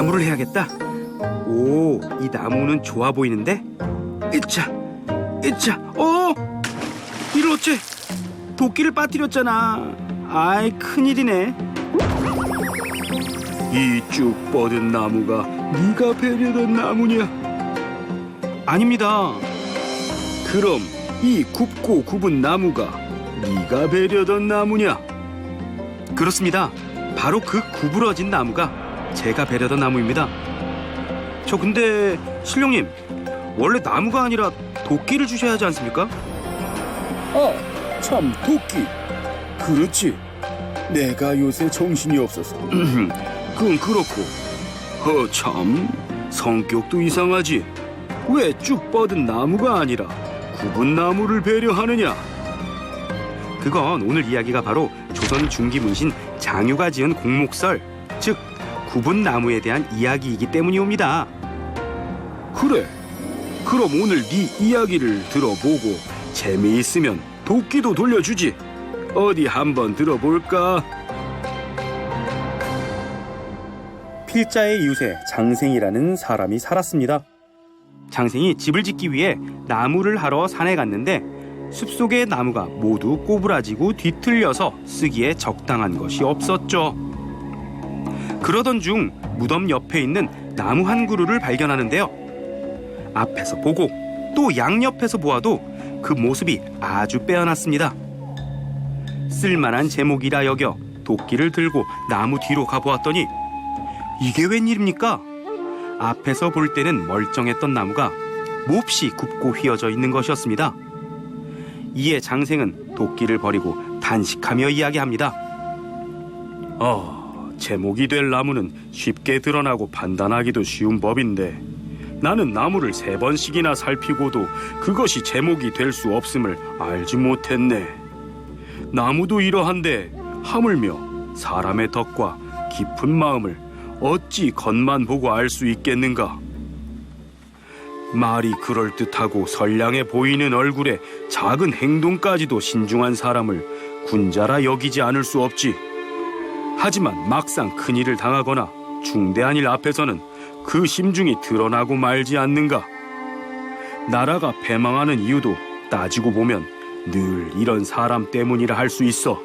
나무를 해야겠다. 오, 이 나무는 좋아 보이는데? 으차, 으차, 이를 어째? 도끼를 빠뜨렸잖아. 아이, 큰일이네. 이 쭉 뻗은 나무가 네가 베려던 나무냐? 아닙니다. 그럼 이 굽고 굽은 나무가 네가 베려던 나무냐? 그렇습니다. 바로 그 구부러진 나무가 제가 베려던 나무입니다. 저 근데 신령님, 원래 나무가 아니라 도끼를 주셔야 하지 않습니까? 아, 참 도끼. 그렇지. 내가 요새 정신이 없어서. 그건 그렇고, 참 성격도 이상하지. 왜 쭉 뻗은 나무가 아니라 굽은 나무를 배려하느냐? 그건 오늘 이야기가 바로 조선 중기 문신 장유가 지은 공목설, 즉 굽은 나무에 대한 이야기이기 때문이옵니다. 그래, 그럼 오늘 네 이야기를 들어보고 재미있으면 도끼도 돌려주지. 어디 한번 들어볼까? 필자의 이웃에 장생이라는 사람이 살았습니다. 장생이 집을 짓기 위해 나무를 하러 산에 갔는데 숲속의 나무가 모두 꼬부라지고 뒤틀려서 쓰기에 적당한 것이 없었죠. 그러던 중 무덤 옆에 있는 나무 한 그루를 발견하는데요. 앞에서 보고 또 양옆에서 보아도 그 모습이 아주 빼어났습니다. 쓸만한 제목이라 여겨 도끼를 들고 나무 뒤로 가보았더니 이게 웬일입니까? 앞에서 볼 때는 멀쩡했던 나무가 몹시 굽고 휘어져 있는 것이었습니다. 이에 장생은 도끼를 버리고 단식하며 이야기합니다. 제목이 될 나무는 쉽게 드러나고 판단하기도 쉬운 법인데 나는 나무를 3번씩이나 살피고도 그것이 제목이 될 수 없음을 알지 못했네. 나무도 이러한데 하물며 사람의 덕과 깊은 마음을 어찌 겉만 보고 알 수 있겠는가? 말이 그럴듯하고 선량해 보이는 얼굴에 작은 행동까지도 신중한 사람을 군자라 여기지 않을 수 없지. 하지만 막상 큰일을 당하거나 중대한 일 앞에서는 그 심중이 드러나고 말지 않는가? 나라가 패망하는 이유도 따지고 보면 늘 이런 사람 때문이라 할 수 있어.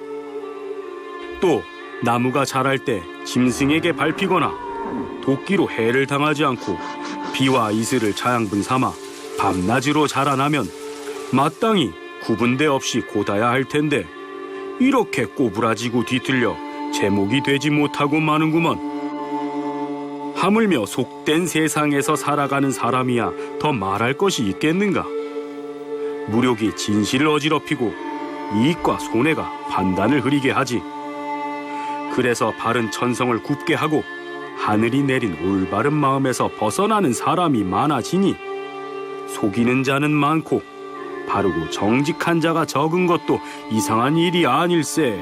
또 나무가 자랄 때 짐승에게 밟히거나 도끼로 해를 당하지 않고 비와 이슬을 자양분 삼아 밤낮으로 자라나면 마땅히 구분대 없이 고다야 할 텐데 이렇게 꼬부라지고 뒤틀려 제목이 되지 못하고 마는구먼. 하물며 속된 세상에서 살아가는 사람이야 더 말할 것이 있겠는가? 무력이 진실을 어지럽히고 이익과 손해가 판단을 흐리게 하지. 그래서 바른 천성을 굽게 하고 하늘이 내린 올바른 마음에서 벗어나는 사람이 많아지니 속이는 자는 많고 바르고 정직한 자가 적은 것도 이상한 일이 아닐세.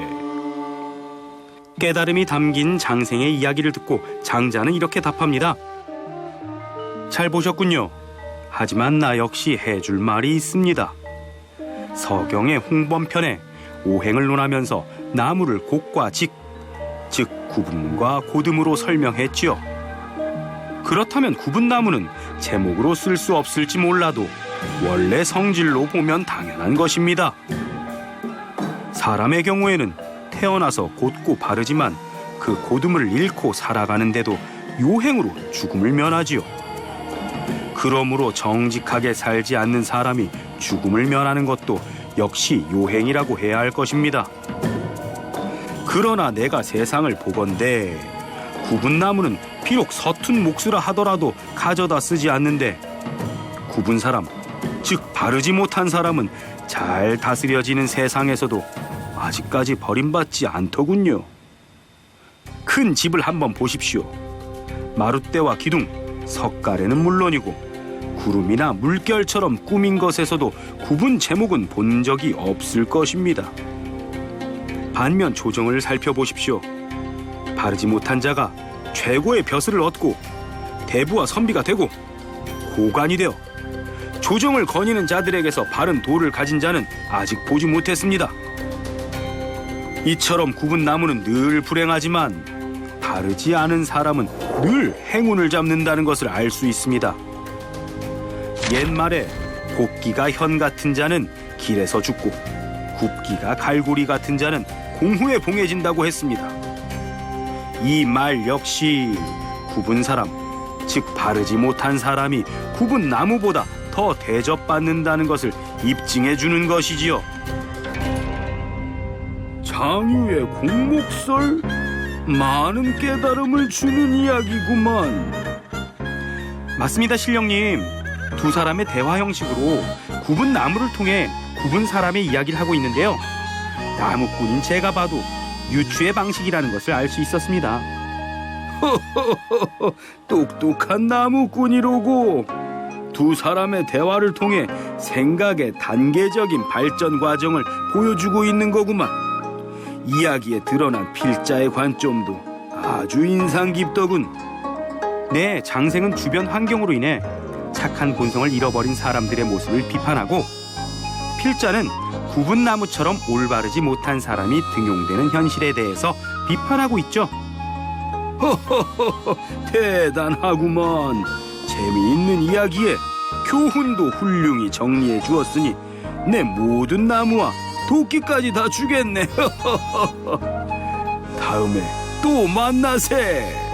깨달음이 담긴 장생의 이야기를 듣고 장자는 이렇게 답합니다. 잘 보셨군요. 하지만 나 역시 해줄 말이 있습니다. 서경의 홍범편에 오행을 논하면서 나무를 곡과 직, 즉 구분과 고듬으로 설명했지요. 그렇다면 구분 나무는 제목으로 쓸 수 없을지 몰라도 원래 성질로 보면 당연한 것입니다. 사람의 경우에는 태어나서 곧고 바르지만 그 고듬을 잃고 살아가는데도 요행으로 죽음을 면하지요. 그러므로 정직하게 살지 않는 사람이 죽음을 면하는 것도 역시 요행이라고 해야 할 것입니다. 그러나 내가 세상을 보건대 굽은 나무는 비록 서툰 몫이라 하더라도 가져다 쓰지 않는데 굽은 사람, 즉 바르지 못한 사람은 잘 다스려지는 세상에서도 아직까지 버림받지 않더군요. 큰 집을 한번 보십시오. 마룻대와 기둥, 석가래는 물론이고 구름이나 물결처럼 꾸민 것에서도 굽은 제목은 본 적이 없을 것입니다. 반면 조정을 살펴보십시오. 바르지 못한 자가 최고의 벼슬을 얻고 대부와 선비가 되고 고관이 되어 조정을 거니는 자들에게서 바른 도를 가진 자는 아직 보지 못했습니다. 이처럼 굽은 나무는 늘 불행하지만 바르지 않은 사람은 늘 행운을 잡는다는 것을 알 수 있습니다. 옛말에 복기가 현 같은 자는 길에서 죽고 굽기가 갈고리 같은 자는 공후에 봉해진다고 했습니다. 이 말 역시 굽은 사람, 즉 바르지 못한 사람이 굽은 나무보다 더 대접받는다는 것을 입증해 주는 것이지요. 장유의 공목설, 많은 깨달음을 주는 이야기구만. 맞습니다, 신령님. 두 사람의 대화 형식으로 굽은 나무를 통해 굽은 사람의 이야기를 하고 있는데요. 나무꾼인 제가 봐도 유추의 방식이라는 것을 알 수 있었습니다. 똑똑한 나무꾼이로고. 두 사람의 대화를 통해 생각의 단계적인 발전 과정을 보여주고 있는 거구만. 이야기에 드러난 필자의 관점도 아주 인상 깊더군. 네, 장생은 주변 환경으로 인해 착한 본성을 잃어버린 사람들의 모습을 비판하고, 필자는 굽은 나무처럼 올바르지 못한 사람이 등용되는 현실에 대해서 비판하고 있죠. 대단하구먼. 재미있는 이야기에 교훈도 훌륭히 정리해 주었으니 내 모든 나무와 도끼까지 다 주겠네. 다음에 또 만나세.